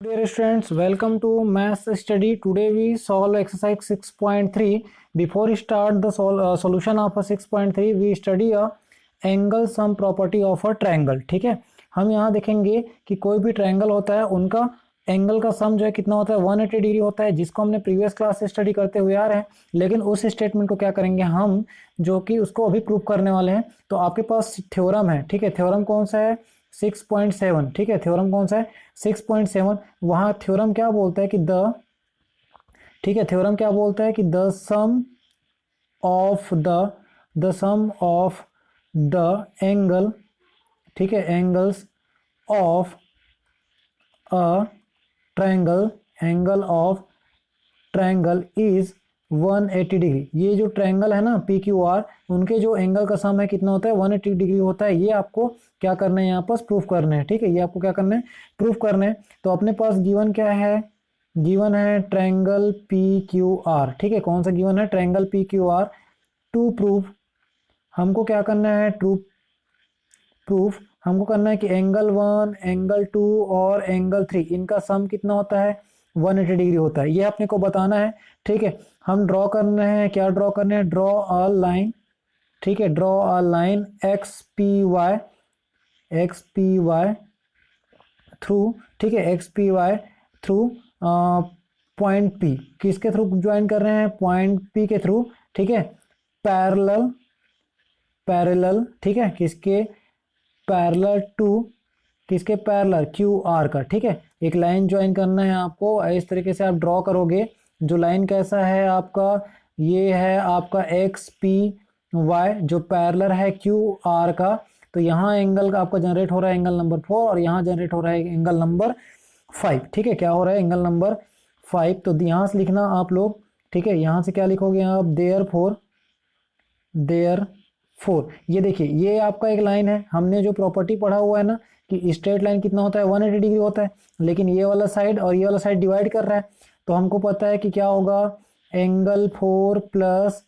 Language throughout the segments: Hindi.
Dear students, welcome to Maths Study. Today we solve exercise 6.3. Before we start the solution of a 6.3, we study a angle sum property of a triangle. ठीक है, हम यहाँ देखेंगे कि कोई भी ट्रायंगल होता है उनका एंगल का सम जो है कितना होता है 180 डिग्री होता है, जिसको हमने प्रीवियस क्लास से स्टडी करते हुए आ रहे हैं। लेकिन उस स्टेटमेंट को क्या करेंगे हम, जो कि उसको अभी प्रूव करने वाले हैं। तो आपके पास थ्योरम है, ठीक है, थ्योरम कौन सा है 6.7, ठीक है, थ्योरम कौन सा है 6.7। वहाँ थ्योरम क्या बोलता है कि ठीक है, थ्योरम क्या बोलता है कि the sum of the angle, ठीक है, angles of a triangle, angle of triangle is 180 degree. ये जो ट्रायंगल है ना PQR, उनके जो एंगल का सम है कितना होता है 180 डिग्री होता है। ये आपको क्या करना है यहाँ पर प्रूफ करना है, ठीक है, ये आपको क्या करना है प्रूफ करना है। तो अपने पास गिवन क्या है, गिवन है ट्रायंगल PQR, ठीक है, कौन सा गिवन है ट्रायंगल PQR। टू प्रूफ हमको क्या करना है, प्रूफ हमको करना है कि एंगल 1, एंगल 2 और एंगल 3 इनका सम कितना होता है 180 डिग्री होता है। ये अपने को बताना है, ठीक है। हम ड्रॉ करना है, क्या ड्रॉ करना है, ड्रॉ अ लाइन, ठीक है, draw a line XPY through, ठीक है, XPY थ्रू पॉइंट P। किसके थ्रू ज्वाइन कर रहे हैं, पॉइंट P के थ्रू, ठीक है, पैरेलल, ठीक है, किसके पैरेलल टू, किसके पैरेलल QR का, ठीक है। एक लाइन ज्वाइन करना है आपको, इस तरीके से आप ड्रॉ करोगे। जो लाइन कैसा है आपका, ये है आपका XPY जो पैरेलल है QR का। तो यहाँ एंगल का आपका जनरेट हो रहा है एंगल नंबर 4 और यहाँ जनरेट हो रहा है एंगल नंबर 5, ठीक है, क्या हो रहा है एंगल नंबर 5। तो यहाँ से लिखना आप लोग, ठीक है, यहाँ से क्या लिखोगे आप, देयरफॉर ये देखिए ये आपका एक लाइन है। हमने जो प्रॉपर्टी पढ़ा हुआ है ना कि स्ट्रेट लाइन कितना होता है 180 डिग्री होता है, लेकिन ये वाला साइड और ये वाला साइड डिवाइड कर रहा है। तो हमको पता है कि क्या होगा, angle 4 plus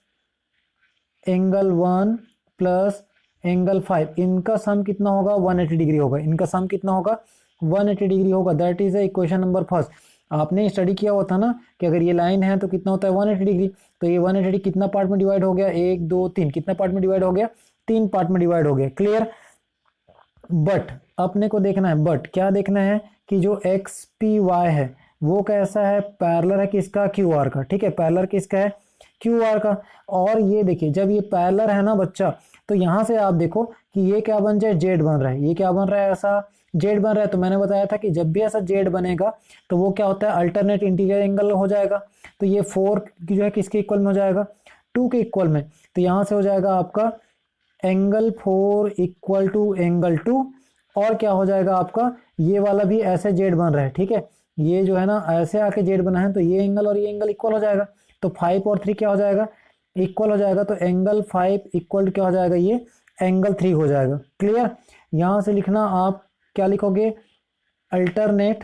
angle 1 plus angle 5 इनका सम कितना होगा 180 डिग्री होगा, इनका सम कितना होगा 180 डिग्री होगा। That is equation number first. आपने स्टडी किया हुआ था ना कि अगर ये लाइन है तो कितना होता है 180 डिग्री। तो ये 180 कितना पार्ट में डिवाइड हो गया, 1 2 3, कितना पार्ट में डिवाइड हो गया, 3 पार्ट में डिवाइड हो गया। क्लियर। बट अपने को देखना है, बट क्या देखना है कि जो XPY है वो कैसा है, पैरेलल है किसका, QR का, ठीक है, पैरेलल किसका है QR का। और ये देखिए जब ये पैरेलल है ना बच्चा, तो यहाँ से आप देखो कि ये क्या बन जाए, जेड बन रहा है, ये क्या बन रहा है, ऐसा जेड बन रहा है। तो मैंने बताया था कि जब भी ऐसा जेड बनेगा तो वो क्या होता है अल्टरनेट इंटीरियर एंगल हो जाएगा। तो ये 4 की जो है किसके इक्वल में हो जाएगा, 2 के इक्वल में। तो यहाँ से हो जाएगा आपका एंगल 4 इक्वल टू एंगल 2। और क्या हो जाएगा आपका, ये वाला भी ऐसे जेड बन रहा है, ठीक है, ये जो है ना ऐसे आके जेड बना है, तो ये एंगल और ये एंगल इक्वल हो जाएगा। तो 5 और 3 क्या हो जाएगा, इक्वल हो जाएगा। तो एंगल 5 इक्वल क्या हो जाएगा, ये एंगल 3 हो जाएगा। क्लियर। यहाँ से लिखना आप क्या लिखोगे, अल्टरनेट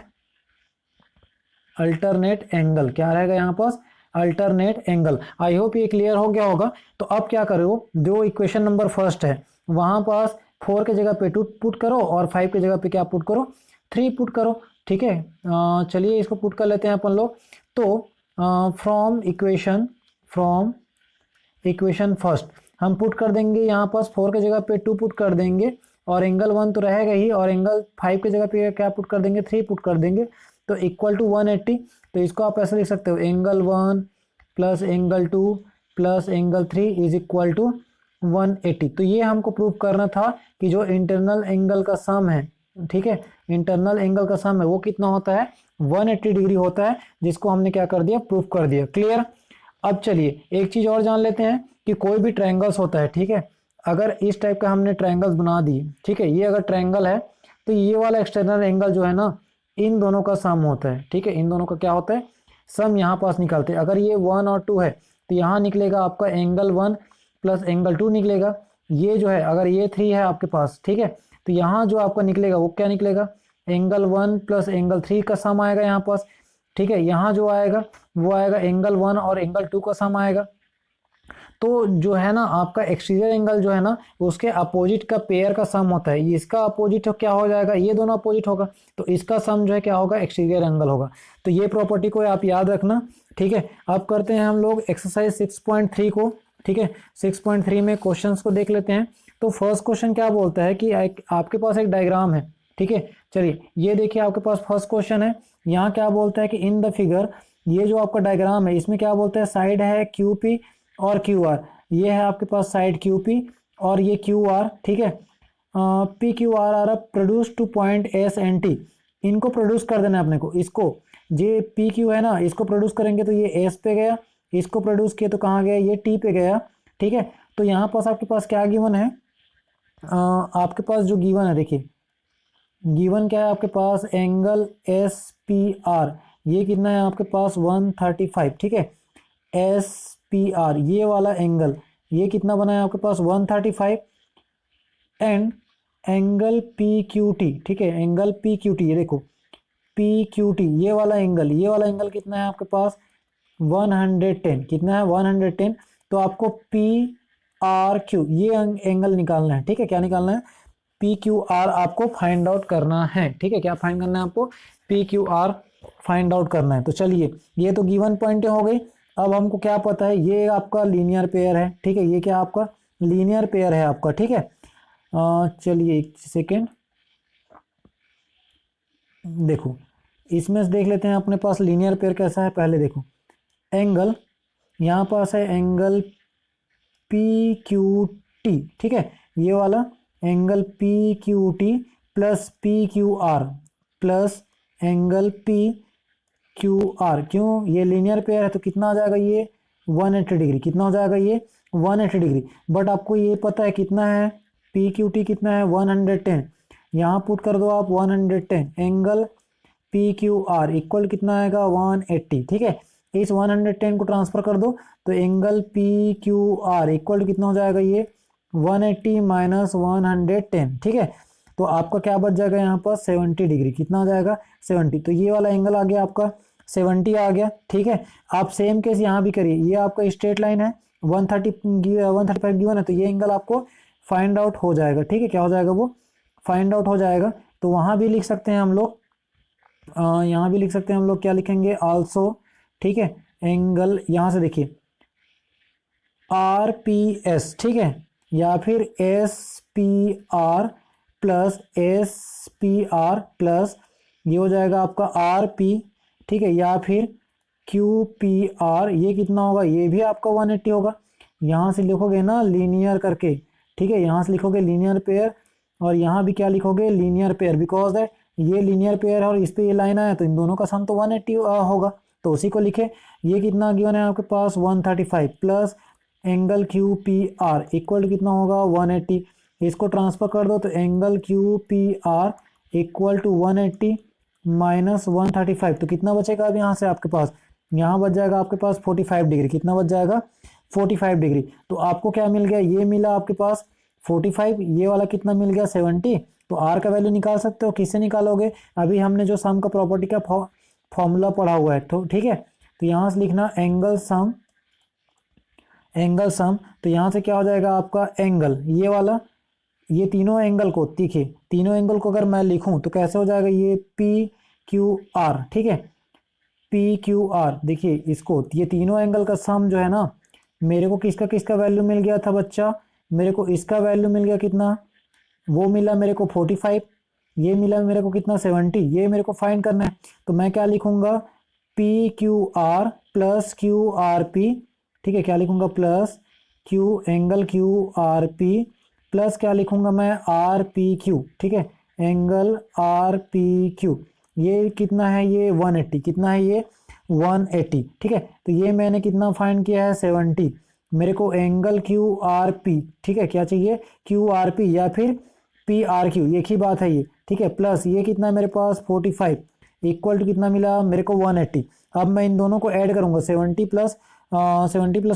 एंगल, क्या रहेगा यहाँ पास, अल्टरनेट एंगल। आई होप ये क्लियर हो गया होगा। तो अब क्या करो, जो इक्वेशन नंबर फर्स्ट है वहां पास 4 के जगह पे 2 पुट करो और 5 के जगह पे क्या पुट करो, 3 पुट करो, ठीक है। चलिए इसको पुट कर लेते हैं अपन लोग। तो फ्रॉम इक्वेशन फर्स्ट हम पुट कर देंगे यहाँ पास 4 के जगह पे 2 पुट कर देंगे और एंगल 1 तो रहेगा ही, और एंगल 5 के जगह पे क्या पुट कर देंगे, 3 पुट कर देंगे। तो इक्वल टू 180। तो इसको आप ऐसे लिख सकते हो, angle 1 plus angle 2 plus angle 3 is equal to 180। तो ये हमको प्रूव करना था कि जो इंटरनल एंगल का सम है, ठीक है, इंटरनल एंगल का सम है वो कितना होता है 180 डिग्री होता है, जिसको हमने क्या कर दिया, प्रूफ कर दिया। क्लियर। अब चलिए एक चीज और जान लेते हैं कि कोई भी ट्रायंगल्स होता है, ठीक है, अगर इस टाइप का हमने ट्रायंगल्स बना दिए, ठीक है, ये अगर ट्रायंगल है तो ये वाला एक्सटर्नल एंगल जो है ना इन दोनों का सम होता है, ठीक है, इन दोनों का क्या होता है सम यहाँ पास निकालते हैं। अगर ये 1 और 2 है तो यहाँ निकलेगा आपका एंगल 1 प्लस एंगल 2 निकलेगा। ये जो है अगर ये 3 है आपके पास, ठीक है, तो यहाँ जो आपका निकलेगा वो क्या निकलेगा, एंगल 1 प्लस एंगल 3 का सम आएगा यहाँ पास, ठीक है। यहाँ जो आएगा वो आएगा एंगल 1 और एंगल 2 का सम आएगा। तो जो है ना आपका एक्सटीरियर एंगल जो है ना उसके अपोजिट का पेयर का सम होता है। इसका अपोजिट क्या हो जाएगा, ये दोनों अपोजिट होगा, तो इसका सम जो है क्या होगा, एक्सटीरियर एंगल होगा। तो ये प्रॉपर्टी को आप याद रखना, ठीक है। अब करते हैं हम लोग एक्सरसाइज 6.3 को, ठीक है। 6.3 में क्वेश्चंस को देख लेते हैं। तो फर्स्ट क्वेश्चन क्या बोलता है कि आपके पास एक डायग्राम है, ठीक है। चलिए ये देखिए आपके पास फर्स्ट क्वेश्चन है। यहाँ क्या बोलता है कि इन द फिगर, ये जो आपका डायग्राम है इसमें क्या बोलता है, साइड है क्यू पी और क्यू आर। ये है आपके पास साइड क्यू पी और ये क्यू आर, ठीक है। P Q are produce two point S and T. इनको प्रोड्यूस कर देना है अपने को, इसको जे पी क्यू है ना इसको प्रोड्यूस करेंगे तो ये एस पे गया, इसको प्रोड्यूस किया तो कहाँ गया, ये टी पे गया, ठीक है। तो यहाँ पास आपके पास क्या गिवन है, आपके पास जो गिवन है देखिए, गिवन क्या है आपके पास, एंगल एस पी आर, ये कितना है आपके पास 135, ठीक है। एस पी आर ये वाला एंगल ये कितना बना है आपके पास 135, and angle P Q T, ठीक है। एंगल पी क्यू टी, ये देखो पी क्यू टी ये वाला एंगल, ये वाला एंगल कितना है आपके पास 110, कितना है 110। तो आपको पी आर क्यू ये एंगल निकालना है, ठीक है। क्या निकालना है, पी क्यू आर आपको फाइंड आउट करना है, ठीक है। क्या फाइंड करना है आपको, P Q are find out करना है। तो चलिए ये तो गिवन पॉइंट हो गई। अब हमको क्या पता है, ये आपका लीनियर पेयर है, ठीक है। ये क्या आपका लीनियर पेयर है आपका, ठीक है। चलिए एक सेकेंड, देखो इसमें से देख लेते हैं अपने पास लीनियर पेयर कैसा है। पहले देखो एंगल, यहाँ पास है एंगल पी क्यू टी, ठीक है। ये वाला angle P Q T plus P Q R plus angle P Q are, क्यों, ये लीनियर पेयर है तो कितना आ जाएगा ये 180 डिग्री, कितना हो जाएगा ये 180 डिग्री। बट आपको ये पता है कितना है, पी क्यू टी कितना है 110, यहाँ पुट कर दो आप 110, angle P Q are equal कितना आएगा 180, ठीक है। इस 110 को ट्रांसफर कर दो तो angle P Q are equal कितना हो जाएगा ये 180 माइनस 110, ठीक है। तो आपका क्या बच जाएगा यहाँ पर 70 डिग्री, कितना हो जाएगा 70। तो ये वाला एंगल आ गया आपका 70 आ गया, ठीक है। आप सेम केस यहाँ भी करिए, ये आपका स्ट्रेट लाइन है 135 गिवन है, तो ये एंगल आपको फाइंड आउट हो जाएगा, ठीक है। क्या हो जाएगा, वो फाइंड आउट हो जाएगा। तो वहाँ भी लिख सकते हैं हम लोग, यहाँ भी लिख सकते हैं हम लोग, क्या लिखेंगे आल्सो, ठीक है। एंगल यहाँ से देखिए आर पी एस, ठीक है, या फिर S P R plus S P R plus ये हो जाएगा आपका आर पी, ठीक है, या फिर क्यू पी आर, ये कितना होगा, ये भी आपका 180 होगा। यहाँ से लिखोगे ना लीनियर करके, ठीक है, यहाँ से लिखोगे लीनियर पेयर और यहाँ भी क्या लिखोगे लीनियर पेयर, बिकॉज दैट ये लीनियर पेयर है और इस पे ये लाइन आया तो इन दोनों का सम तो 180 होगा, तो उसी को लिखे। ये कितना गिवन है आपके पास 135 plus angle Q P R equal कितना होगा 180, इसको ट्रांसफर कर दो तो angle Q P R equal to 180 minus 135, तो कितना बचेगा अब यहाँ से आपके पास, यहाँ बच जाएगा आपके पास 45 डिग्री, कितना बच जाएगा 45 डिग्री। तो आपको क्या मिल गया, ये मिला आपके पास 45, ये वाला कितना मिल गया 70। तो आर का वैल्यू निकाल सकते हो, किससे निकालोगे, अभी हमने जो सम का प्रॉपर्टी का फॉर्मूला पढ़ा हुआ है, तो ठीक है। तो यहाँ से लिखना एंगल सम, एंगल सम, तो यहाँ से क्या हो जाएगा आपका एंगल ये वाला, ये तीनों एंगल को देखिए, तीनों एंगल को अगर मैं लिखूं तो कैसे हो जाएगा, ये पी क्यू आर, ठीक है, पी क्यू आर, देखिए इसको, ये तीनों एंगल का सम जो है ना, मेरे को किसका किसका वैल्यू मिल गया था बच्चा, मेरे को इसका वैल्यू मिल गया कितना, वो मिला मेरे को 45, ये मिला मेरे को कितना 70, ये मेरे को फाइंड करना है। तो मैं क्या लिखूंगा, P Q R plus Q R P, ठीक है, क्या लिखूंगा plus Q angle Q R P plus क्या लिखूंगा मैं आर पी क्यू, ठीक है, एंगल आर पी क्यू, ये कितना है ये 180, कितना है ये 180, ठीक है। तो ये मैंने कितना फाइंड किया है 70, मेरे को एंगल क्यू आर पी, ठीक है, क्या चाहिए क्यू आर पी या फिर पी आर क्यू, एक ही बात है ये, ठीक है, प्लस ये कितना है मेरे पास 45 इक्वल टू कितना मिला मेरे को 180। अब मैं इन दोनों को ऐड करूंगा 70 प्लस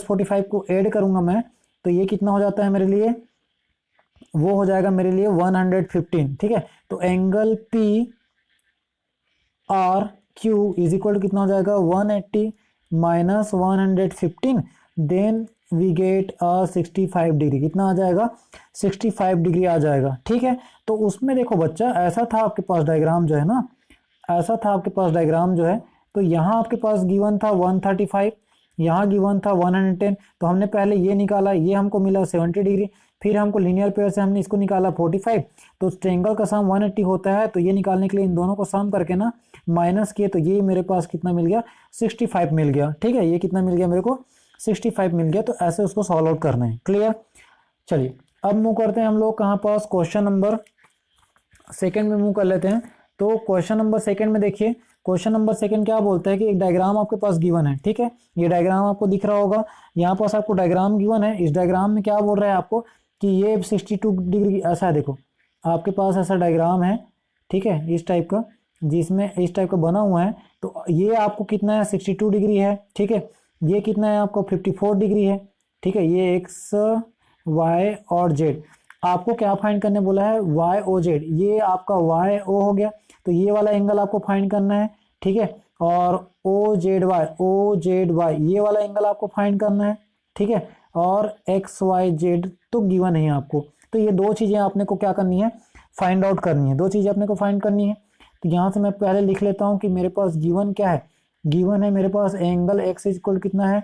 45 को ऐड करूंगा मैं, तो ये कितना हो जाता है मेरे लिए, वो हो जाएगा मेरे लिए 115, ठीक है। तो angle P R Q is equal to कितना हो जाएगा 180 minus 115, then we get 65 degree. कितना आ जाएगा? 65 डिग्री आ जाएगा। ठीक है, तो उसमें देखो बच्चा, ऐसा था आपके पास डायग्राम जो है ना, ऐसा था आपके पास डायग्राम जो है, तो यहाँ आपके पास गिवन था 135, यहाँ गिवन था 110। तो हमने पहले ये निकाला, ये हमको मिला 70 डिग्री, फिर हमको लीनियर पेयर से हमने इसको निकाला 45। तो ट्रायंगल का सम 180 होता है, तो ये निकालने के लिए इन दोनों को सम करके ना माइनस किए, तो ये मेरे पास कितना मिल गया? 65 मिल गया। ठीक है, ये कितना मिल गया मेरे को? 65 मिल गया। तो ऐसे उसको सॉल्व आउट करना है। क्लियर? चलिए अब मूव करते हैं हम लोग कहाँ पास? क्वेश्चन नंबर सेकंड में मूव कर लेते हैं। तो क्वेश्चन नंबर सेकंड में देखिए, क्वेश्चन नंबर सेकंड क्या बोलता है कि एक डायग्राम आपके पास गिवन है। ठीक है, ये डायग्राम आपको दिख रहा होगा, यहाँ पास आपको डायग्राम गिवन है। इस डायग्राम में क्या बोल रहा है आपको कि ये 62 डिग्री ऐसा है। देखो आपके पास ऐसा डायग्राम है, ठीक है, इस टाइप का, जिसमें इस टाइप का बना हुआ है। तो ये आपको कितना है? 62 डिग्री है। ठीक है, ये कितना है आपको? 54 डिग्री है। ठीक है, ये एक्स वाई और जेड आपको क्या फाइंड करने बोला है? Y O Z. ये आपका वाई ओ हो गया, तो ये वाला एंगल आपको फाइंड करना है। ठीक है, और ओ जेड वाई ये वाला एंगल आपको फाइंड करना है। ठीक है, और एक्स वाई जेड तो गिवन है आपको। तो ये दो चीज़ें आपने को क्या करनी है? फाइंड आउट करनी है। दो चीज़ें अपने को फाइंड करनी है। तो यहाँ से मैं पहले लिख लेता हूँ कि मेरे पास गिवन क्या है? गिवन है मेरे पास एंगल एक्स इक्वल कितना है?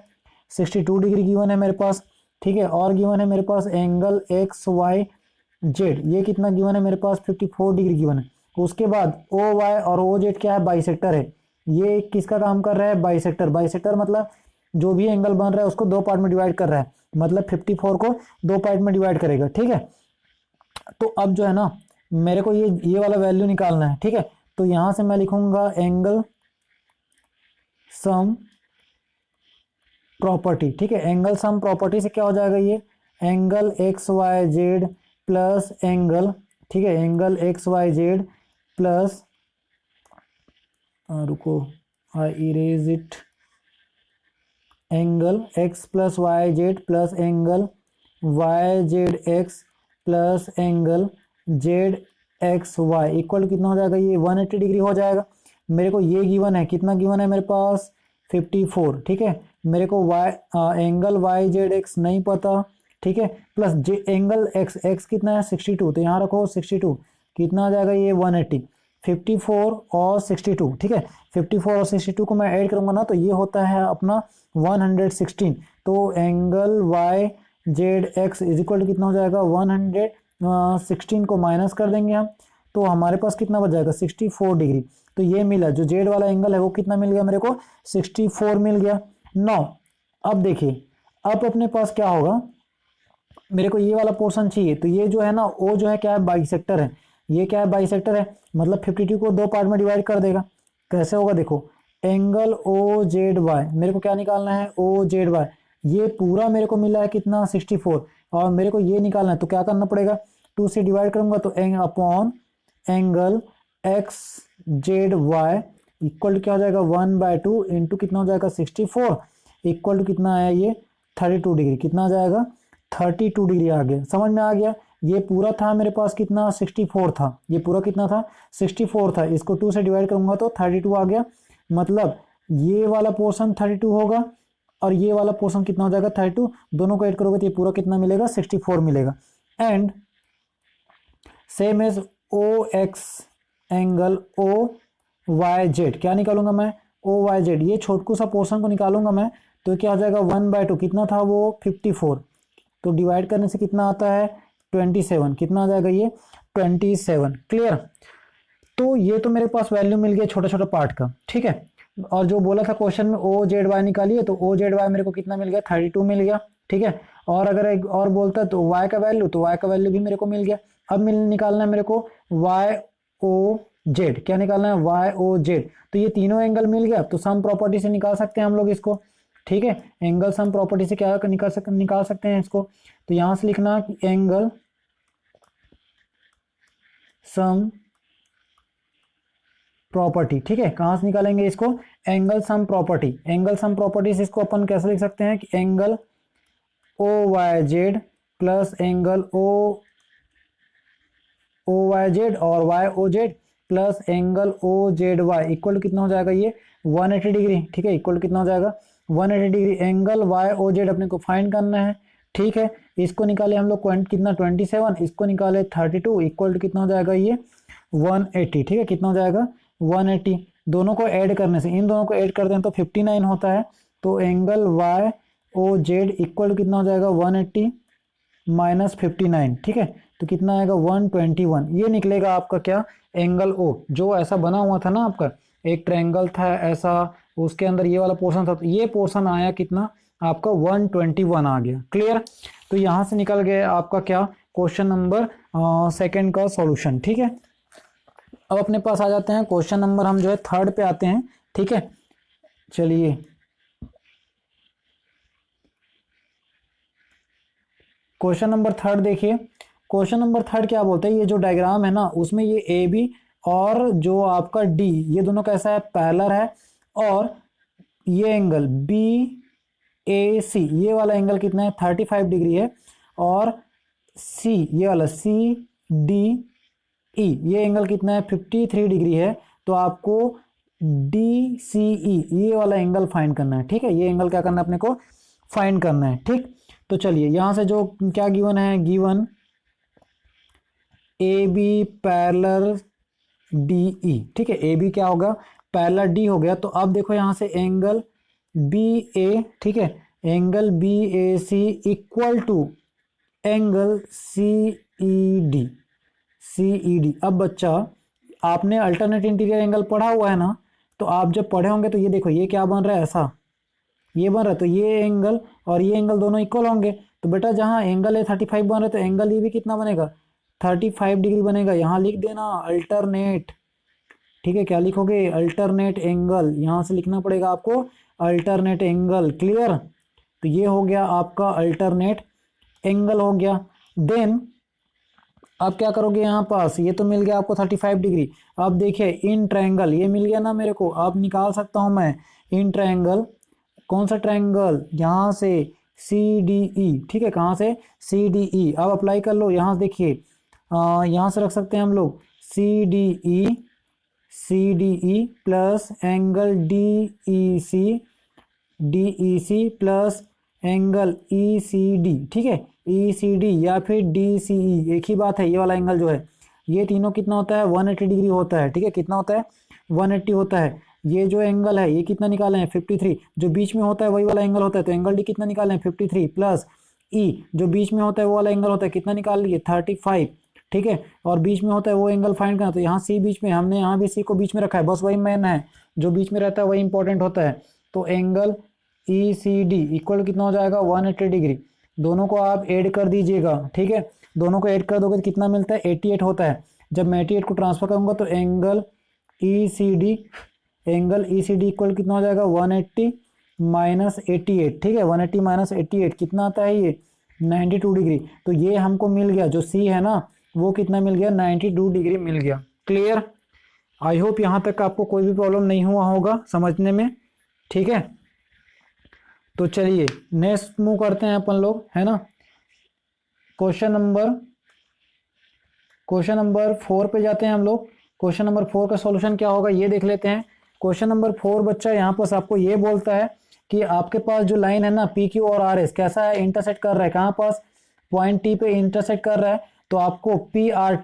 62 डिग्री गिवन है मेरे पास। ठीक है, और गिवन है मेरे पास एंगल एक्स वाई जेड, ये कितना गिवन है मेरे पास? 54 डिग्री गिवन है। उसके बाद ओ वाई और ओ जेड क्या है? बाइसेक्टर है। ये किसका काम कर रहा है? बाइसेक्टर। बाइसेक्टर मतलब जो भी एंगल बन रहा है उसको दो पार्ट में डिवाइड कर रहा है, मतलब 54 को दो पार्ट में डिवाइड करेगा। ठीक है, तो अब जो है ना मेरे को ये वाला वैल्यू निकालना है। ठीक है, तो यहां से मैं लिखूंगा एंगल सम प्रॉपर्टी। ठीक है, एंगल सम प्रॉपर्टी से क्या हो जाएगा? ये angle X Y Z plus angle, ठीक है, angle X Y Z plus, रुको I erase it, angle X plus Y Z plus angle Y Z X plus angle Z X Y equal कितना हो जाएगा? ये 180 डिग्री हो जाएगा। मेरे को ये गिवन है, कितना गिवन है मेरे पास? 54। ठीक है, मेरे को एंगल वाई जेड एक्स नहीं पता। ठीक है, प्लस जे एंगल एक्स कितना है? 62, तो यहाँ रखो 62, कितना आ जाएगा? ये 180। 54 और 62, ठीक है, 54 और 62 को मैं ऐड करूंगा ना, तो ये होता है अपना 116। तो angle Y Z X is equal कितना हो जाएगा? 116 को माइनस कर देंगे हम, तो हमारे पास कितना बच जाएगा? 64 डिग्री। तो ये मिला, जो जेड वाला एंगल है वो कितना मिल गया मेरे को? 64 मिल गया। 9 अब देखिए, अब अपने पास क्या होगा? मेरे को ये वाला पोर्शन चाहिए, तो ये जो है ना ओ जो है क्या है? बाइसेक्टर है। ये क्या है? बाइसेक्टर है, मतलब 52 को दो पार्ट में डिवाइड कर देगा। कैसे होगा? देखो एंगल ओ जेड वाई, मेरे को क्या निकालना है? O Z Y. ये पूरा मेरे को मिला है कितना? 64, और मेरे को ये निकालना है, तो क्या करना पड़ेगा? 2 से डिवाइड करूंगा, तो upon angle X Z Y equal to क्या हो जाएगा? 1/2 इंटू कितना हो जाएगा? 64 इक्वल टू कितना आया? ये 32 डिग्री। कितना आ जाएगा? 32 डिग्री आ गया। समझ में आ गया? ये पूरा था मेरे पास कितना? 64 था। ये पूरा कितना था? 64 था। इसको 2 से डिवाइड करूंगा तो 32 आ गया। मतलब ये वाला पोर्शन 32 होगा, और ये वाला पोर्शन कितना हो जाएगा? 32। दोनों को ऐड करोगे तो ये पूरा कितना मिलेगा? 64 मिलेगा। And same as O X angle O Y Z, क्या निकालूंगा मैं? O Y Z. ये छोटकू सा पोर्शन को निकालूंगा मैं, तो क्या हो जाएगा? 1/2, कितना था वो? 54, तो डिवाइड करने से कितना आता है? 27। कितना आ जाएगा? ये 27। क्लियर? तो ये तो मेरे पास वैल्यू मिल गया छोटा छोटा पार्ट का। ठीक है, और जो बोला था क्वेश्चन में ओ जेड वाई निकालिए, तो ओ जेड वाई मेरे को कितना मिल गया? 32 मिल गया। ठीक है, और अगर एक और बोलता तो वाई का वैल्यू, तो वाई का वैल्यू भी मेरे को मिल गया। अब निकालना है मेरे को वाई ओ जेड। क्या निकालना है? Y O Z. तो ये तीनों एंगल मिल गया, तो सम प्रॉपर्टी से निकाल सकते हैं हम लोग इसको। ठीक है, एंगल सम प्रॉपर्टी से क्या निकाल सकते हैं इसको। तो यहां से लिखना कि एंगल सम प्रॉपर्टी। ठीक है, कहां से निकालेंगे इसको? Angle sum property. Angle sum property से इसको अपन कैसे लिख सकते हैं कि angle O Y Z plus angle O Y Z और Y O Z plus angle O Z Y equal कितना हो जाएगा? ये 180 डिग्री। ठीक है, इक्वल कितना हो जाएगा? 180 degree angle Y O Z अपने को फाइंड करना है। ठीक है, इसको निकाले हम लोग कितना 27, इसको निकाले 32 इक्वल टू कितना हो जाएगा ये 180। ठीक है, कितना हो जाएगा 180। दोनों को ऐड करने से, इन दोनों को ऐड करते हैं तो 59 होता है। तो angle Y O Z equal to कितना हो जाएगा 180 माइनस 59। ठीक है, तो कितना आएगा 121। ये निकलेगा आपका क्या एंगल ओ, जो ऐसा बना हुआ था ना आपका, एक ट्रायंगल था ऐसा, उसके अंदर ये वाला पोर्शन था, तो ये पोर्शन आया कितना आपका 121 आ गया। क्लियर? तो यहाँ से निकल गया आपका क्या क्वेश्चन नंबर सेकंड का सॉल्यूशन। ठीक है, अब अपने पास आ जाते हैं क्वेश्चन नंबर, हम जो है थर्ड पे आते हैं। ठीक है, चलिए क्वेश्चन नंबर थर्ड देखिए। क्वेश्चन नंबर थर्ड क्या बोलते हैं, ये जो डायग्राम है ना उसमें ये ए बी और जो आपका डी, ये दोनों कैसा है पैरेलल है, और ये एंगल बी ए सी, ये वाला एंगल कितना है 35 डिग्री है, और सी ये वाला सी डी ई, ये एंगल कितना है 53 डिग्री है। तो आपको डी सी ई ये वाला एंगल फाइंड करना है। ठीक है, ये एंगल क्या करना है अपने को फाइंड करना है। ठीक, तो चलिए यहां से जो क्या गिवन है, given A B parallel D E. ठीक है, ए बी क्या होगा पैरेलल डी हो गया। तो अब देखो यहां से एंगल बी ए, ठीक है, angle B A C equal to angle C E D, C E D. अब बच्चा आपने अल्टरनेट इंटीरियर एंगल पढ़ा हुआ है ना, तो आप जब पढ़े होंगे तो ये देखो ये क्या बन रहा है ऐसा, ये बन रहा है, तो ये एंगल और ये एंगल दोनों इक्वल होंगे। तो बेटा जहाँ एंगल है 35 बन रहा है, तो एंगल ये भी कितना बनेगा 35 डिग्री बनेगा। यहाँ लिख देना अल्टरनेट। ठीक है, क्या लिखोगे अल्टरनेट एंगल, यहाँ से लिखना पड़ेगा आपको अल्टरनेट एंगल। क्लियर? तो ये हो गया आपका अल्टरनेट एंगल हो गया। देन अब क्या करोगे, यहाँ पास ये तो मिल गया आपको 35 डिग्री। अब देखिए इन ट्रायंगल ये मिल गया ना मेरे को, अब निकाल सकता हूँ मैं इन ट्रायंगल। कौन सा ट्रायंगल, यहाँ से सी डी ई। ठीक है, कहाँ से सी डी ई। अब अप्लाई कर लो, यहाँ से देखिए यहाँ से रख सकते हैं हम लोग C D E, C D E plus angle D E C, D E C plus angle E C D. ठीक है, ई सी डी या फिर डी सी ई एक ही बात है। ये वाला एंगल जो है ये तीनों कितना होता है 180 डिग्री होता है। ठीक है, कितना होता है 180 होता है। ये जो एंगल है ये कितना निकाले हैं 53, जो बीच में होता है वही वाला एंगल होता है। तो एंगल डी कितना निकाले हैं 53 प्लस ई जो बीच में होता है वो वाला एंगल होता है, कितना निकाल लिए 35। ठीक है, और बीच में होता है वो एंगल फाइंड करना। तो यहाँ सी बीच में, हमने यहाँ भी सी को बीच में रखा है, बस वही मेन है, जो बीच में रहता है वही इंपॉर्टेंट होता है। तो angle E C D equal कितना हो जाएगा 180 डिग्री। दोनों को आप ऐड कर दीजिएगा। ठीक है, दोनों को ऐड कर दोगे तो कितना मिलता है 88 होता है। जब मैं 88 को ट्रांसफर करूंगा तो angle E C D, angle E C D equal कितना हो जाएगा 180 माइनस 88। ठीक है, 180 माइनस 88 कितना आता है ये 92 डिग्री। तो ये हमको मिल गया, जो सी है ना वो कितना मिल गया 92 डिग्री मिल गया। क्लियर? आई होप यहाँ तक आपको कोई भी प्रॉब्लम नहीं हुआ होगा समझने में। ठीक है, तो चलिए नेक्स्ट मूव करते हैं अपन लोग, है ना। क्वेश्चन नंबर 4 पे जाते हैं हम लोग। क्वेश्चन नंबर 4 का सॉल्यूशन क्या होगा ये देख लेते हैं। क्वेश्चन नंबर 4 बच्चा यहाँ पर आपको ये बोलता है कि आपके पास जो लाइन है ना पी क्यू और आर एस कैसा है इंटरसेक्ट कर रहा है, कहाँ पास पॉइंट टी पे इंटरसेक्ट कर रहा है। तो आपको पी आर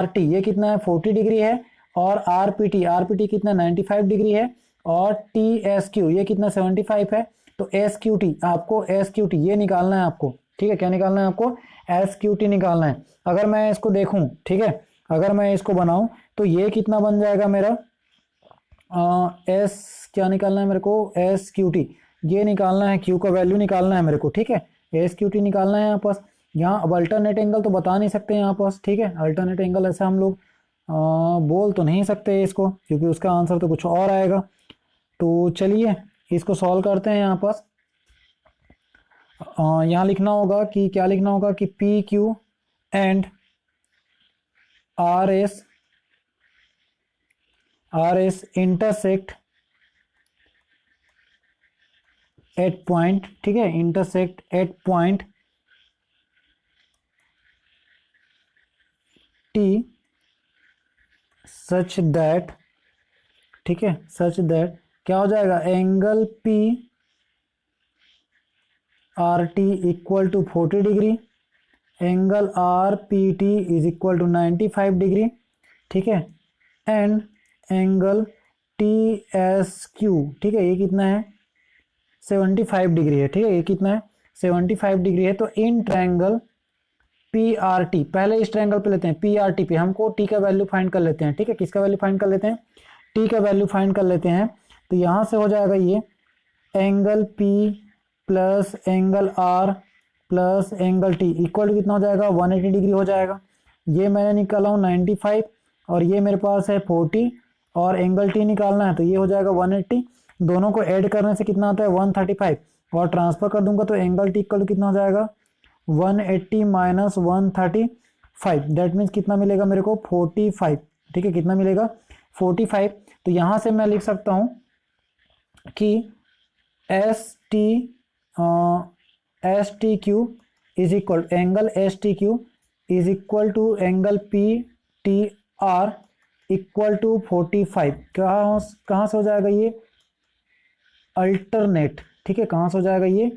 टी ये कितना है 40 डिग्री है, और आर पी टी कितना 95 डिग्री है, और टी एस क्यू ये कितना 75 है। तो एस क्यू टी आपको एस क्यू टी ये निकालना है आपको। ठीक है, क्या निकालना है आपको एस क्यू टी निकालना है। अगर मैं इसको देखूं, ठीक है, अगर मैं इसको बनाऊं तो ये कितना बन जाएगा मेरा एस, क्या निकालना है मेरे को एस क्यू टी ये निकालना है, क्यू का वैल्यू निकालना है मेरे को। ठीक है, एस क्यू टी निकालना है यहाँ पास। यहाँ अब अल्टरनेट एंगल तो बता नहीं सकते यहाँ पास। ठीक है, अल्टरनेट एंगल ऐसा हम लोग बोल तो नहीं सकते इसको, क्योंकि उसका आंसर तो कुछ और आएगा। तो चलिए इसको सॉल्व करते हैं। यहाँ पास यहाँ लिखना होगा कि क्या लिखना होगा कि P Q and R S intersect at point. ठीक है, intersect at point T such that, ठीक है, सच दैट क्या हो जाएगा, angle P R T equal to 40 degree, angle R P T is equal to 95 degree, ठीक है, and angle T S Q, ठीक है, ये कितना है 75 डिग्री है, ठीक है, ये कितना है 75 डिग्री है। तो in triangle P R T, पहले इस ट्रायंगल पे लेते हैं पी आर टी पे, हमको टी का वैल्यू फाइंड कर लेते हैं, ठीक है, किसका वैल्यू फाइंड कर लेते हैं, टी का वैल्यू फाइंड कर लेते हैं। तो यहाँ से हो जाएगा ये angle P plus angle R plus angle T equal to कितना हो जाएगा 180 डिग्री हो जाएगा। ये मैंने निकाला हूँ 95 और ये मेरे पास है 40 और एंगल टी निकालना है तो ये हो जाएगा 180, दोनों को ऐड करने से कितना आता है 135 और ट्रांसफर कर दूंगा तो एंगल टी इक्वल टू कितना हो जाएगा 180 माइनस 135, दैट मीन्स कितना मिलेगा मेरे को 45, ठीक है, कितना मिलेगा 45। तो यहाँ से मैं लिख सकता हूँ कि S T Q is equal angle S T Q is equal to angle P T R equal to 45। कहाँ से हो जाएगा ये अल्टरनेट, ठीक है, कहाँ से हो जाएगा ये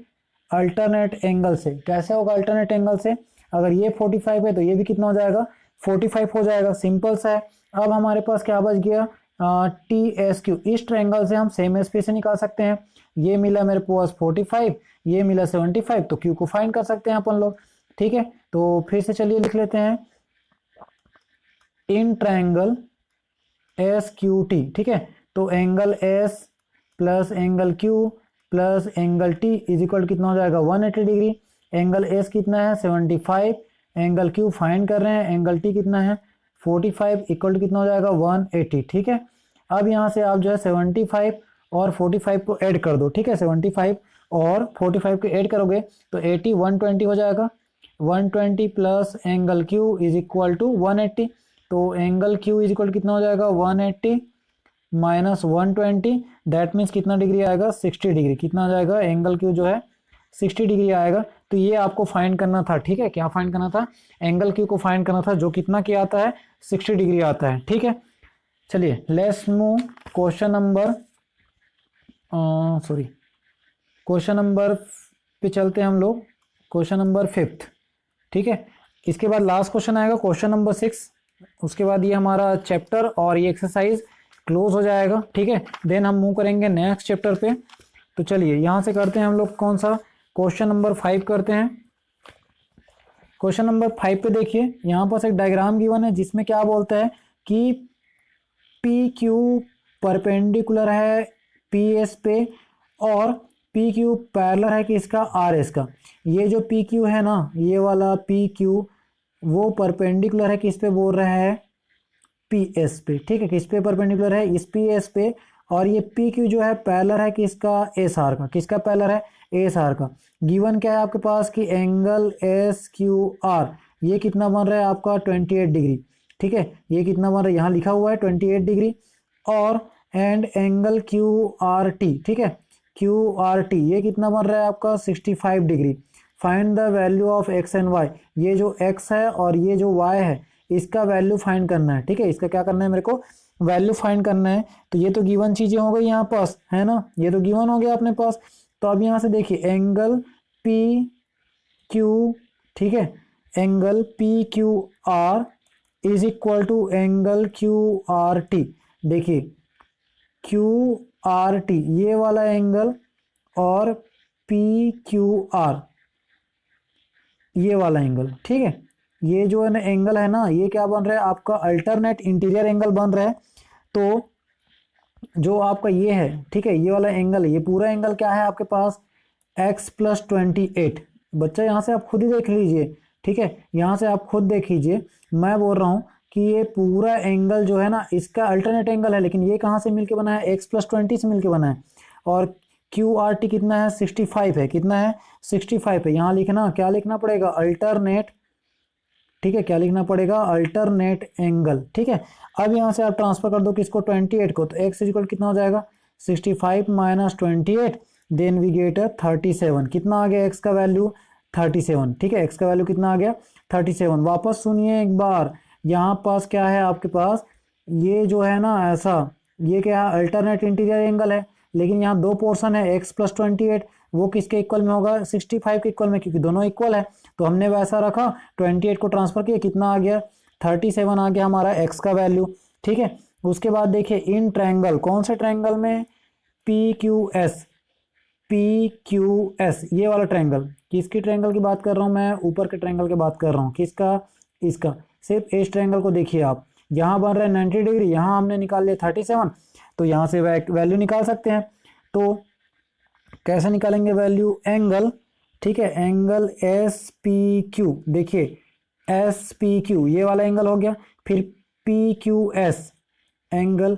अल्टरनेट एंगल से। कैसे होगा अल्टरनेट एंगल से, अगर ये 45 है तो ये भी कितना हो जाएगा 45 हो जाएगा, सिंपल सा है। अब हमारे पास क्या बच गया टी एस क्यू, इस ट्रायंगल से हम सेम एस पी से निकाल सकते हैं। ये मिला मेरे पास 45, ये मिला 75, तो क्यू को फाइंड कर सकते हैं अपन लोग, ठीक है। तो फिर से चलिए लिख लेते हैं in triangle S Q T, ठीक है, तो angle S plus angle Q plus angle T is equal कितना हो जाएगा 180 डिग्री, एंगल एस कितना है 75, एंगल क्यू फाइंड कर रहे हैं, एंगल टी कितना है 45 इक्वल टू कितना हो जाएगा 180, ठीक है। अब यहाँ से आप जो है 75 और 45 को ऐड कर दो, ठीक है, 75 और 45 को ऐड करोगे तो 80 120 हो जाएगा, 120 plus angle Q is equal to 180, तो एंगल क्यू इज इक्वल कितना हो जाएगा 180 माइनस 120, दैट मीन्स कितना डिग्री आएगा 60 डिग्री, कितना आ जाएगा एंगल क्यू जो है 60 डिग्री आएगा। तो ये आपको फाइंड करना था, ठीक है, क्या फाइंड करना था, एंगल क्यू को फाइंड करना था जो कितना क्या आता है 60 डिग्री आता है, ठीक है। चलिए let's move question number question number पे चलते हैं हम लोग, क्वेश्चन नंबर 5, ठीक है। इसके बाद लास्ट क्वेश्चन आएगा क्वेश्चन नंबर 6, उसके बाद ये हमारा चैप्टर और ये एक्सरसाइज क्लोज हो जाएगा, ठीक है। देन हम मूव करेंगे नेक्स्ट चैप्टर पे। तो चलिए यहाँ से करते हैं हम लोग कौन सा क्वेश्चन नंबर 5 करते हैं। क्वेश्चन नंबर 5 पे देखिए यहाँ पास एक डायग्राम गिवन है जिसमें क्या बोलता है कि पी क्यू परपेंडिकुलर है पी एस पे और पी क्यू पैरेलल है कि इसका आर एस का। ये जो पी क्यू है ना, ये वाला पी क्यू वो परपेंडिकुलर है किस पे बोल रहा है पी एस पे, ठीक है, किस पे परपेंडिकुलर है इस पी एस पे, और ये पी क्यू जो है पैरेलल है किसका एस आर का, किसका पैरेलल है एस आर का। गिवन क्या है आपके पास कि एंगल एस क्यू आर ये कितना बन रहा है आपका 28 डिग्री, ठीक है, ये कितना बन रहा है यहाँ लिखा हुआ है 28 डिग्री, और and angle Q R T, ठीक है, क्यू आर टी ये कितना बन रहा है आपका 65 degree. Find the value of X and Y, ये जो एक्स है और ये जो वाई है इसका वैल्यू फाइंड करना है, ठीक है, इसका क्या करना है मेरे को वैल्यू फाइंड करना है। तो ये तो गिवन चीजें हो गई यहाँ पास, है ना, ये तो गिवन हो गया अपने पास। तो अब यहाँ से देखिए एंगल पी क्यू, ठीक है, angle P Q R is equal to angle Q R T. देखिए क्यू आर टी ये वाला एंगल और पी क्यू आर ये वाला एंगल, ठीक है, ये जो है ना एंगल है ना ये क्या बन रहा है आपका अल्टरनेट इंटीरियर एंगल बन रहा है। तो जो आपका ये है, ठीक है, ये वाला एंगल है, ये पूरा एंगल क्या है आपके पास x प्लस 28। बच्चा यहाँ से आप खुद ही देख लीजिए, ठीक है, यहाँ से आप खुद देख लीजिए, मैं बोल रहा हूँ कि ये पूरा एंगल जो है ना इसका अल्टरनेट एंगल है, लेकिन ये कहाँ से मिलके बना है x प्लस 20 से मिलके बना है। और क्यू आर टी कितना है 65 है, कितना है 65 है, यहाँ लिखना क्या लिखना पड़ेगा अल्टरनेट, ठीक है, क्या लिखना पड़ेगा अल्टरनेट एंगल, ठीक है। अब यहाँ से आप ट्रांसफर कर दो किसको 28 को, तो x इक्वल कितना हो जाएगा 65 माइनस 28, देन वी गेट 37, कितना आ गया x का वैल्यू 37, ठीक है, x का वैल्यू कितना आ गया 37। वापस सुनिए एक बार, यहाँ पास क्या है आपके पास ये जो है ना ऐसा, ये क्या है अल्टरनेट इंटीरियर एंगल है, लेकिन यहाँ दो पोर्शन है x प्लस 28, वो किसके इक्वल में होगा, 65 के इक्वल में, क्योंकि दोनों इक्वल है। तो हमने वैसा रखा, 28 को ट्रांसफर किया, कितना आ गया 37 आ गया हमारा x का वैल्यू। ठीक है, उसके बाद देखिए इन ट्रायंगल, कौन से ट्रायंगल में, PQS, PQS ये वाला ट्रायंगल, किसकी ट्रायंगल की बात कर रहा हूँ मैं, ऊपर के ट्रायंगल की बात कर रहा हूँ, किसका, इसका। सिर्फ इस ट्रायंगल को देखिए आप, यहाँ बन रहा है 90 डिग्री, यहाँ हमने निकाल लिया 37, तो यहाँ से वैल्यू निकाल सकते हैं। तो कैसे निकालेंगे वैल्यू, एंगल, ठीक है, एंगल SPQ, देखिए SPQ ये वाला एंगल हो गया, फिर PQS, angle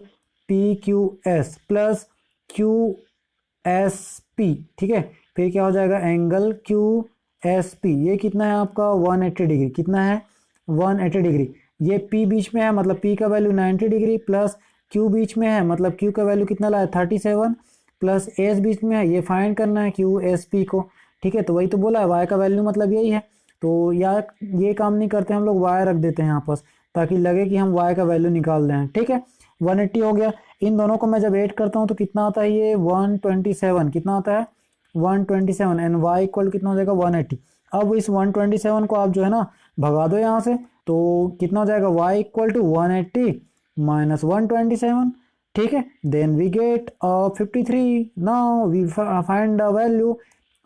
PQS plus QSP, ठीक है, फिर क्या हो जाएगा एंगल QSP, ये कितना है आपका 180 डिग्री, कितना है 180 डिग्री। ये P बीच में है, मतलब P का वैल्यू 90 डिग्री, प्लस Q बीच में है, मतलब Q का वैल्यू कितना लाया 37, प्लस S बीच में है, ये फाइंड करना है QSP को। ठीक है, तो वही तो बोला है, Y का वैल्यू मतलब यही है। तो यार ये काम नहीं करते हम लोग, Y रख देते हैं यहाँ पर, ताकि लगे कि हम Y का वैल्यू निकाल रहे हैं। ठीक है, 180 हो गया। इन दोनों को मैं जब ऐड करता हूँ तो कितना आता है, ये 127, कितना आता है 127, एंड Y इक्वल कितना हो जाएगा 180। अब इस 127 को आप जो है ना भगा दो यहाँ से, तो कितना हो जाएगा Y इक्वल टू 180 माइनस 127। ठीक है, then we get 53। Now we find the value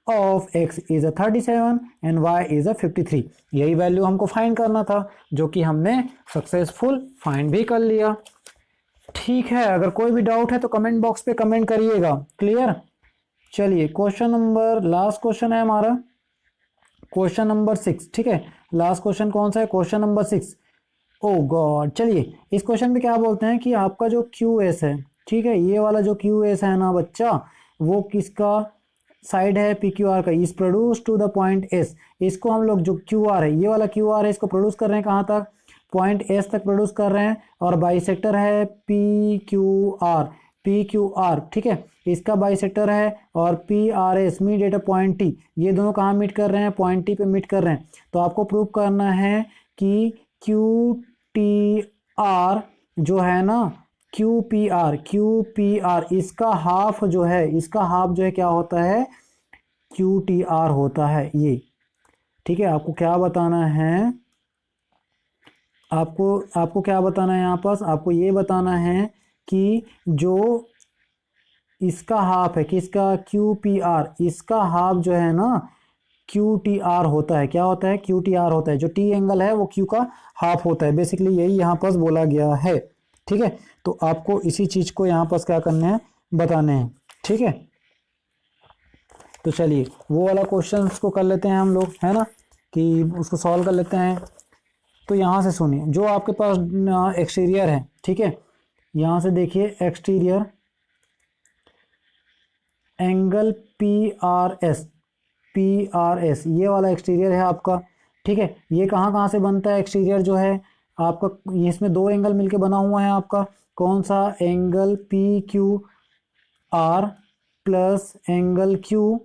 of x is 37 and y is 53। यही वैल्यू हमको फाइंड करना था, जो कि हमने सक्सेसफुल फाइंड भी कर लिया। ठीक है, अगर कोई भी डाउट है तो कमेंट बॉक्स पे कमेंट करिएगा। क्लियर, चलिए क्वेश्चन नंबर, लास्ट क्वेश्चन है हमारा, क्वेश्चन नंबर 6। ठीक है, लास्ट क्वेश्चन कौन सा है, क्वेश्चन नंबर 6। ओ गॉड, चलिए इस क्वेश्चन में क्या बोलते हैं कि आपका जो QS है, ठीक है, ये वाला जो QS है ना बच्चा, वो किसका साइड है, PQR का, is produce to the point S। इसको हम लोग जो QR है, ये वाला QR है, इसको प्रोड्यूस कर रहे हैं कहाँ तक, पॉइंट S तक प्रोड्यूस कर रहे हैं, और बाइसेक्टर है PQR, PQR, ठीक है, इसका बाइसेक्टर है, और PRS meet at a point T, ये दोनों कहाँ मीट कर रहे हैं, पॉइंट T पे मीट कर रहे हैं। तो आपको प्रूव करना है कि QTR जो है ना, QPR इसका हाफ जो है, इसका हाफ जो है क्या होता है, QTR होता है ये। ठीक है, आपको क्या बताना है, आपको क्या बताना है यहाँ पास, आपको ये बताना है कि जो इसका हाफ है, किसका, QPR, इसका हाफ जो है ना QTR होता है। क्या होता है, QTR होता है, जो T एंगल है वो Q का हाफ होता है। बेसिकली यही यहाँ पास बोला गया है। ठीक है, तो आपको इसी चीज को यहाँ पास क्या करना है, बताने हैं। ठीक है, तो चलिए वो वाला क्वेश्चन को कर लेते हैं हम लोग, है ना, कि उसको सॉल्व कर लेते हैं। तो यहाँ से सुनिए, जो आपके पास एक्सटीरियर है, ठीक है, यहाँ से देखिए एक्सटीरियर एंगल PRS ये वाला एक्सटीरियर है आपका। ठीक है, ये कहाँ कहाँ से बनता है एक्सटीरियर जो है आपका, इसमें दो एंगल मिलके बना हुआ है आपका, कौन सा, angle PQR plus angle QPR।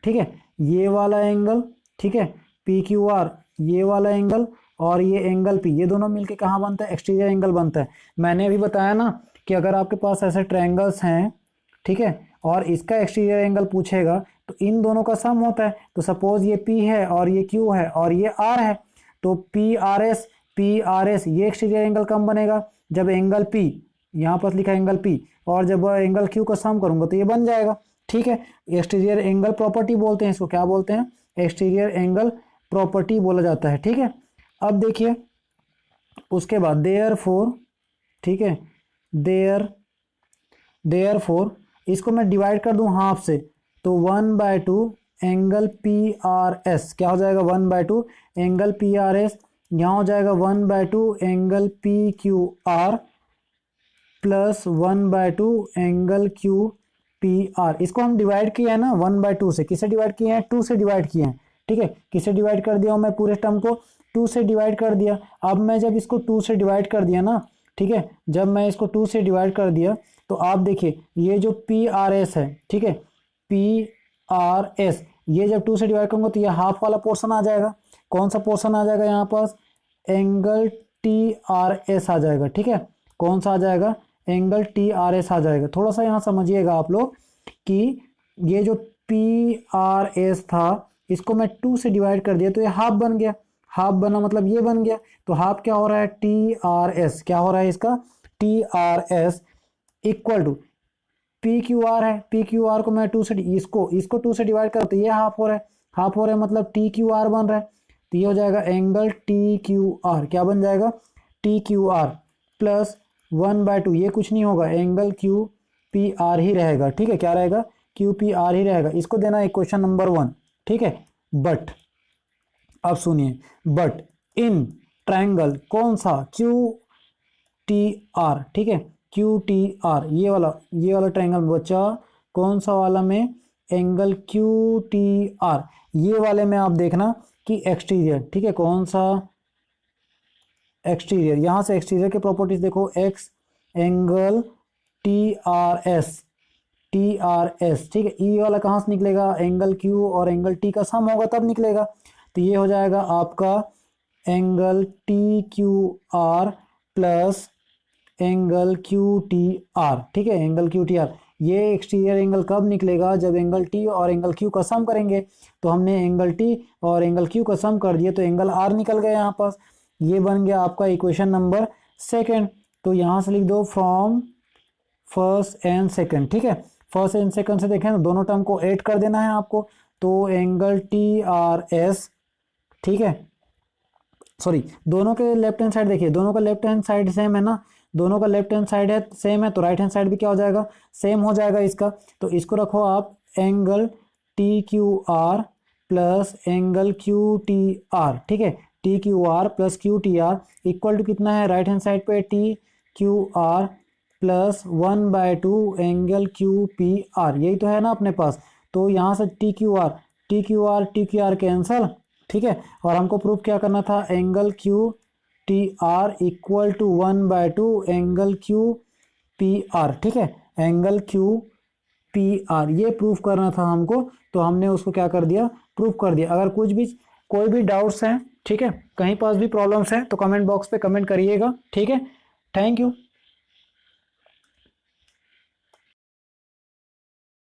ठीक है, ये वाला एंगल, ठीक है, PQR ये वाला एंगल, और ये एंगल P, ये दोनों मिलके कहाँ बनता है, एक्सटीरियर एंगल बनता है। मैंने अभी बताया ना कि अगर आपके पास ऐसे ट्रायंगल्स हैं, ठीक है, और इसका एक्सटीरियर एंगल पूछेगा तो इन दोनों का सम होता है। तो सपोज ये P है और ये Q है और ये R है, तो PRS ये एक्सटीरियर एंगल कम बनेगा जब एंगल P, यहाँ पर लिखा है एंगल P, और जब एंगल Q का सम करूंगा तो ये बन जाएगा। ठीक है, एक्सटीरियर एंगल प्रॉपर्टी बोलते हैं इसको, क्या बोलते हैं, एक्सटीरियर एंगल प्रॉपर्टी बोला जाता है। ठीक है, अब देखिए उसके बाद देयरफॉर, ठीक है, देयरफॉर इसको मैं डिवाइड कर दूं हाफ से, तो 1/2 एंगल PRS क्या हो जाएगा, 1/2 एंगल PRS, यहाँ हो जाएगा 1/2 angle PQR plus 1/2 angle QPR। इसको हम डिवाइड किए हैं ना 1/2 से, किसे डिवाइड किए हैं, 2 से डिवाइड किए हैं। ठीक है, किसे डिवाइड कर दिया हूँ मैं, पूरे टर्म को 2 से डिवाइड कर दिया। अब मैं जब इसको 2 से डिवाइड कर दिया ना, ठीक है, जब मैं इसको 2 से डिवाइड कर दिया तो आप देखिए ये जो PRS है, ठीक है, PRS ये जब 2 से डिवाइड करूंगा तो ये हाफ वाला पोर्शन आ जाएगा। कौन सा पोर्शन आ जाएगा, यहाँ पास एंगल TRS आ जाएगा। ठीक है, कौन सा आ जाएगा, एंगल टी आर एस आ जाएगा। थोड़ा सा यहाँ समझिएगा आप लोग कि ये जो पी आर एस था इसको मैं 2 से डिवाइड कर दिया तो ये हाफ बन गया, हाफ बना मतलब ये बन गया, तो हाफ क्या हो रहा है, टी आर एस क्या हो रहा है इसका, T R S equal to P Q R है, पी क्यू आर को मैं 2 से इसको 2 से डिवाइड कर तो ये हाफ हो रहा है, हाफ हो रहा है मतलब टी क्यू आर बन रहा है, तो ये हो जाएगा एंगल टी क्यू आर, क्या बन जाएगा, टी क्यू आर प्लस 1/2, ये कुछ नहीं होगा, एंगल क्यू पी आर ही रहेगा। ठीक है, क्या रहेगा, क्यू पी आर ही रहेगा। इसको देना है क्वेश्चन नंबर 1। ठीक है, बट अब सुनिए, बट इन ट्रायंगल कौन सा, क्यू टी आर, ठीक है, क्यू टी आर ये वाला ट्रायंगल बच्चा कौन सा वाला में, एंगल क्यू टी आर ये वाले में आप देखना कि एक्सटीरियर, ठीक है, कौन सा एक्सटीरियर, यहां से एक्सटीरियर के प्रॉपर्टीज देखो, x angle T R S, T R S, ठीक है, ई वाला कहाँ से निकलेगा, एंगल क्यू और एंगल टी का सम होगा तब निकलेगा, तो ये हो जाएगा आपका angle T Q R plus angle Q T R. ठीक है, एंगल क्यू टी आर, ये एक्सटीरियर एंगल कब निकलेगा, जब एंगल टी और एंगल क्यू का सम करेंगे, तो हमने एंगल टी और एंगल क्यू का सम कर दिया तो एंगल आर निकल गया यहाँ पास, ये बन गया आपका इक्वेशन नंबर 2। तो यहाँ से लिख दो फ्रॉम फर्स्ट एंड सेकंड। ठीक है, फर्स्ट एंड सेकंड से देखें तो दोनों टर्म को ऐड कर देना है आपको, तो एंगल टी आर एस, ठीक है, सॉरी दोनों के लेफ्ट हैंड साइड देखिए, दोनों का लेफ्ट हैंड साइड सेम है ना, दोनों का लेफ्ट हैंड साइड है सेम है, तो राइट हैंड साइड भी क्या हो जाएगा, सेम हो जाएगा इसका, तो इसको रखो आप angle T Q R plus angle Q T R. ठीक है, T Q R plus Q T R equal to कितना है, राइट हैंड साइड पे T Q R plus 1/2 angle Q P R, यही तो है ना अपने पास, तो यहाँ से टी क्यू आर कैंसल। ठीक है, और हमको प्रूफ क्या करना था, angle Q T R equal to 1/2 angle Q P R. ठीक है, एंगल क्यू पी आर ये प्रूफ करना था हमको, तो हमने उसको क्या कर दिया, प्रूफ कर दिया। अगर कोई भी डाउट्स हैं, ठीक है, कहीं पास भी प्रॉब्लम्स हैं तो कमेंट बॉक्स पे कमेंट करिएगा। ठीक है, थैंक यू।